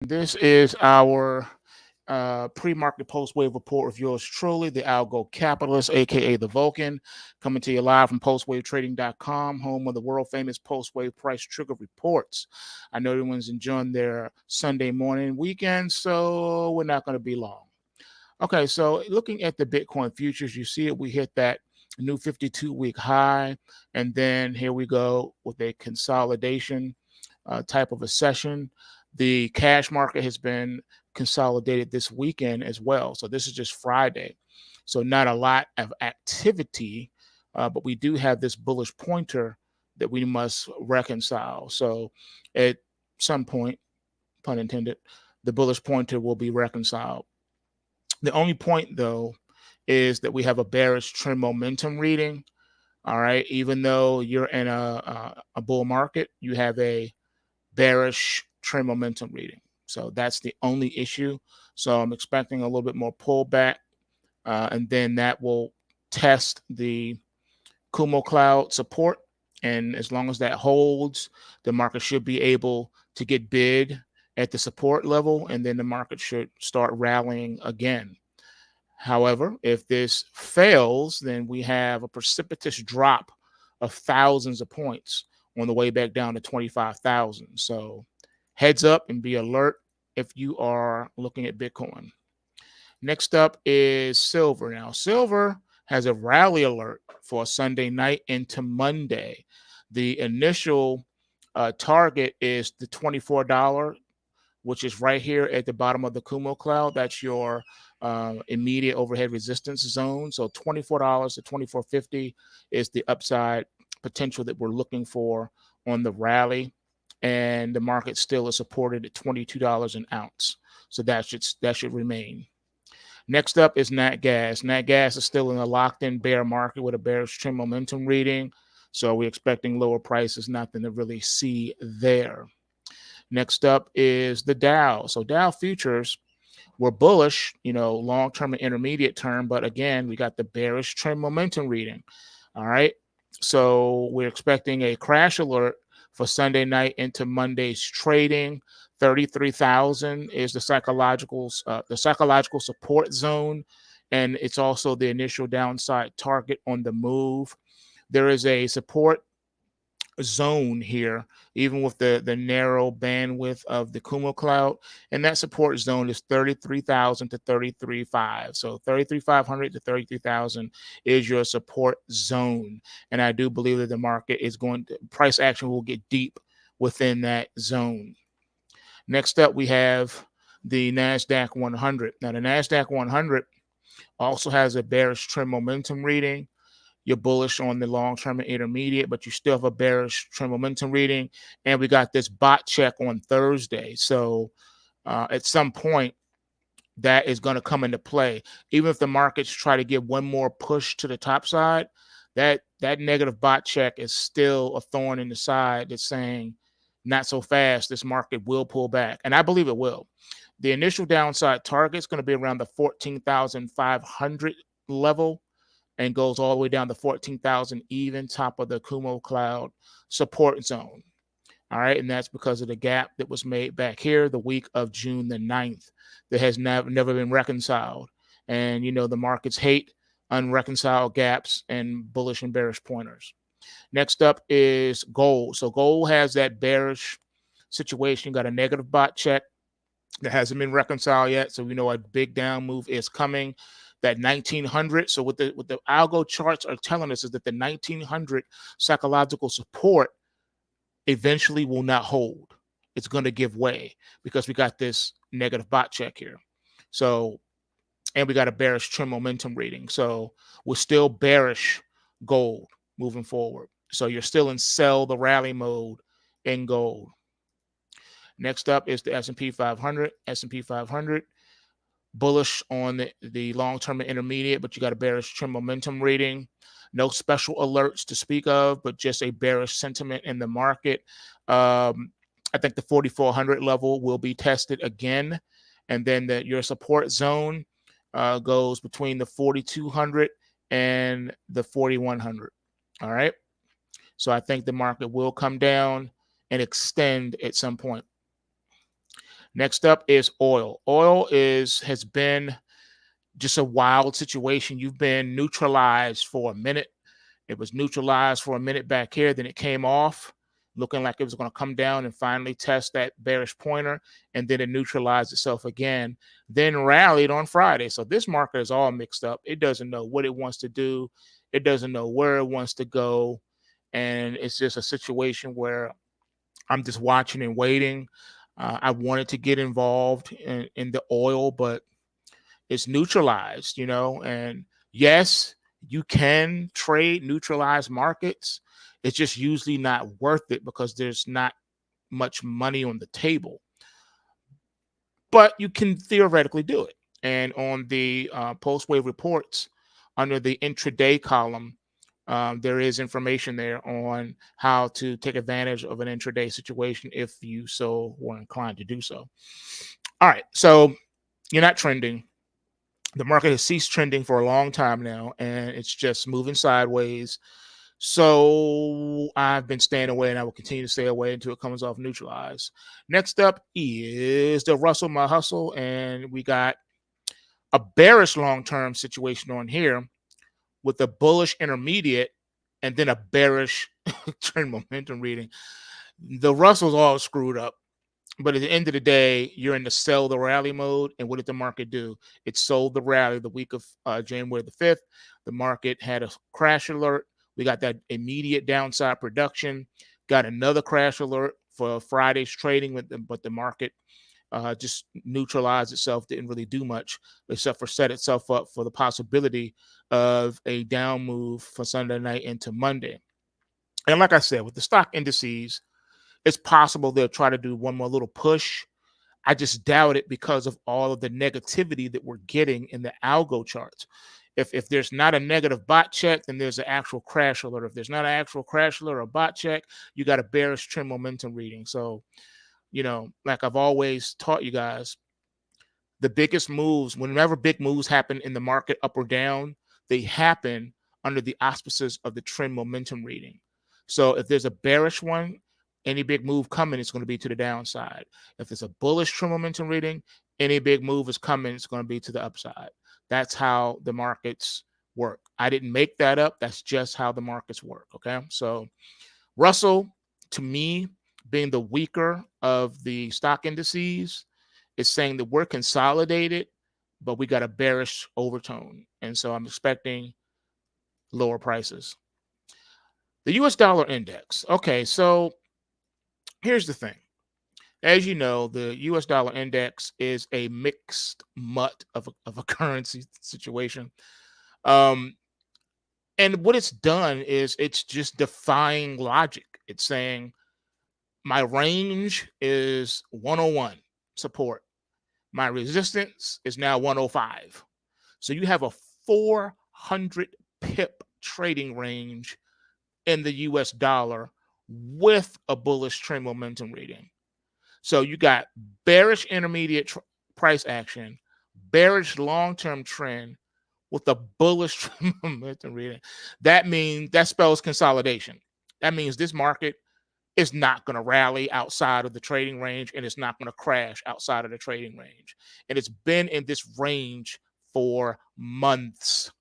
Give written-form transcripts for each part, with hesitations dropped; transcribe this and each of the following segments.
This is our pre-market post-wave report of yours truly, the Algo Capitalist, aka the Vulcan, coming to you live from PulseWaveTrading.com, home of the world-famous post-wave price trigger reports. I know everyone's enjoying their Sunday morning weekend, so we're not going to be long. Okay, so looking at the Bitcoin futures, you see it. We hit that new 52-week high, and then here we go with a consolidation type of a session. The cash market has been consolidated this weekend as well. So this is just Friday. So not a lot of activity, but we do have this bullish pointer that we must reconcile. So at some point, pun intended, the bullish pointer will be reconciled. The only point, though, is that we have a bearish trend momentum reading. All right. Even though you're in a bull market, you have a bearish trend momentum reading. So that's the only issue. So I'm expecting a little bit more pullback, and then that will test the Kumo cloud support. And as long as that holds, the market should be able to get bid at the support level, and then the market should start rallying again. However, if this fails, then we have a precipitous drop of thousands of points on the way back down to 25,000. So heads up and be alert if you are looking at Bitcoin. Next up is silver. Now, silver has a rally alert for Sunday night into Monday. The initial target is the $24, which is right here at the bottom of the Kumo cloud. That's your immediate overhead resistance zone. So $24 to $24.50 is the upside potential that we're looking for on the rally. And the market still is supported at $22 an ounce. So that should remain. Next up is Nat Gas. Nat Gas is still in a locked-in bear market with a bearish trend momentum reading. So we're expecting lower prices, nothing to really see there. Next up is the Dow. So Dow futures were bullish, long-term and intermediate term. But again, we got the bearish trend momentum reading. All right. So we're expecting a crash alert for Sunday night into Monday's trading. 33,000 is the psychological support zone, and it's also the initial downside target on the move. There is a support zone here, even with the narrow bandwidth of the Kumo cloud, and that support zone is 33,000 to 33,500. So 33,500 to 33,000 is your support zone, and I do believe that the market is price action will get deep within that zone. Next up, we have the NASDAQ 100. Now, the NASDAQ 100 also has a bearish trend momentum reading. You're bullish on the long-term and intermediate, but you still have a bearish trend momentum reading. And we got this bot check on Thursday. So at some point, that is going to come into play. Even if the markets try to give one more push to the top side, that negative bot check is still a thorn in the side that's saying, not so fast, this market will pull back. And I believe it will. The initial downside target is going to be around the 14,500 level and goes all the way down to 14,000 even, top of the Kumo cloud support zone. All right. And that's because of the gap that was made back here the week of June the 9th that has never been reconciled. And, the markets hate unreconciled gaps and bullish and bearish pointers. Next up is gold. So gold has that bearish situation. Got a negative bot check that hasn't been reconciled yet. So we know a big down move is coming. That 1900. So what the algo charts are telling us is that the 1900 psychological support eventually will not hold. It's going to give way because we got this negative bot check here. So, and we got a bearish trend momentum reading. So we're still bearish gold moving forward. So you're still in sell the rally mode in gold. Next up is the S&P 500. S&P 500, bullish on the long-term and intermediate, but you got a bearish trend momentum reading. No special alerts to speak of, but just a bearish sentiment in the market. I think the 4,400 level will be tested again. And then your support zone goes between the 4,200 and the 4,100. All right. So I think the market will come down and extend at some point. Next up is oil. Oil has been just a wild situation. You've been neutralized for a minute. It was neutralized for a minute back here, then it came off, looking like it was going to come down and finally test that bearish pointer, and then it neutralized itself again, then rallied on Friday. So this market is all mixed up. It doesn't know what it wants to do. It doesn't know where it wants to go. And it's just a situation where I'm just watching and waiting. I wanted to get involved in the oil, but it's neutralized, and yes, you can trade neutralized markets. It's just usually not worth it because there's not much money on the table, but you can theoretically do it. And on the PulseWave reports, under the intraday column, there is information there on how to take advantage of an intraday situation if you so were inclined to do so. All right, so you're not trending. The market has ceased trending for a long time now, and it's just moving sideways. So I've been staying away, and I will continue to stay away until it comes off neutralized. Next up is the Russell My Hustle, and we got a bearish long-term situation on here with a bullish intermediate and then a bearish trend momentum reading. The Russell's all screwed up. But at the end of the day, you're in the sell the rally mode. And what did the market do? It sold the rally the week of January the 5th. The market had a crash alert. We got that immediate downside production. Got another crash alert for Friday's trading, but the market just neutralized itself, didn't really do much except for set itself up for the possibility of a down move for Sunday night into Monday. And like I said, with the stock indices, it's possible they'll try to do one more little push. I just doubt it because of all of the negativity that we're getting in the algo charts. If there's not a negative bot check, then there's an actual crash alert. If there's not an actual crash alert or bot check, you got a bearish trend momentum reading. So, like I've always taught you guys, the biggest moves, whenever big moves happen in the market up or down, they happen under the auspices of the trend momentum reading. So if there's a bearish one, any big move coming, it's going to be to the downside. If it's a bullish trend momentum reading, any big move is coming, it's going to be to the upside. That's how the markets work. I didn't make that up. That's just how the markets work. Okay. So Russell, to me, being the weaker of the stock indices, is saying that we're consolidated, but we got a bearish overtone. And so I'm expecting lower prices. The US dollar index. Okay, so here's the thing. As you know, the US dollar index is a mixed mutt of a currency situation. And what it's done is it's just defying logic. It's saying my range is 101 support. My resistance is now 105. So you have a 400 pip trading range in the US dollar with a bullish trend momentum reading. So you got bearish intermediate price action, bearish long-term trend with a bullish trend momentum reading. That spells consolidation. That means this market is not going to rally outside of the trading range, and it's not going to crash outside of the trading range. And it's been in this range for months,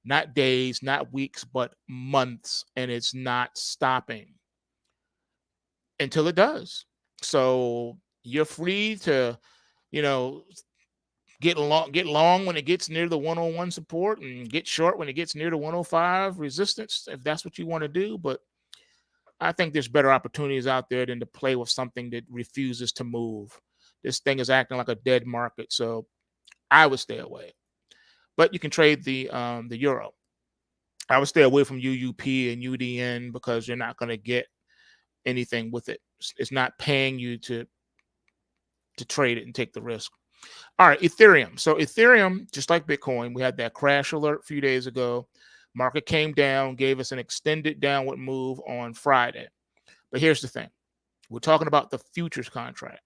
not days, not weeks, but months, and it's not stopping until it does. So you're free to, get long when it gets near the 101 support and get short when it gets near the 105 resistance, if that's what you want to do. But I think there's better opportunities out there than to play with something that refuses to move. This thing is acting like a dead market, so I would stay away. But you can trade the euro. I would stay away from UUP and UDN because you're not going to get anything with it. It's not paying you to trade it and take the risk. All right, Ethereum. So Ethereum, just like Bitcoin, we had that crash alert a few days ago. Market came down, gave us an extended downward move on Friday. But here's the thing. We're talking about the futures contract.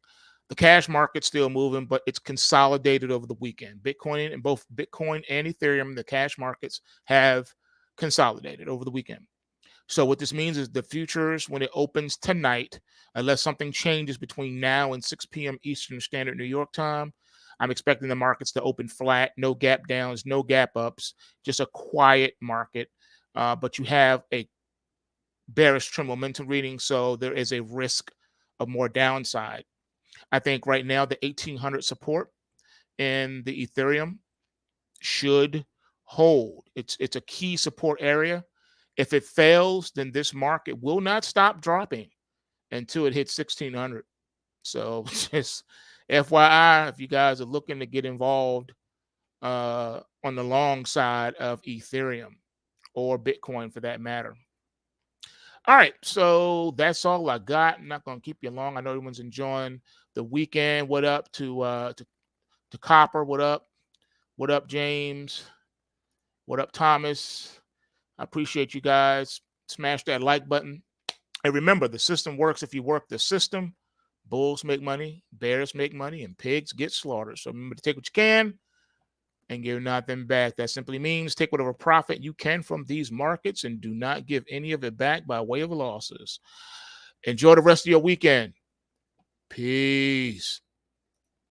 The cash market's still moving, but it's consolidated over the weekend. Bitcoin and Ethereum, the cash markets have consolidated over the weekend. So what this means is the futures, when it opens tonight, unless something changes between now and 6 p.m. Eastern Standard New York time, I'm expecting the markets to open flat, no gap downs, no gap ups, just a quiet market. But you have a bearish trend momentum reading, so there is a risk of more downside. I think right now the 1800 support in the Ethereum should hold. It's a key support area. If it fails, then this market will not stop dropping until it hits 1600. So just FYI, if you guys are looking to get involved on the long side of Ethereum or Bitcoin for that matter. All right, so that's all I got. I'm not gonna keep you long. I know everyone's enjoying the weekend. What up to Copper? What up? What up, James? What up, Thomas? I appreciate you guys. Smash that like button. And remember, the system works if you work the system. Bulls make money, bears make money, and pigs get slaughtered. So remember to take what you can and give nothing back. That simply means take whatever profit you can from these markets and do not give any of it back by way of losses. Enjoy the rest of your weekend. Peace.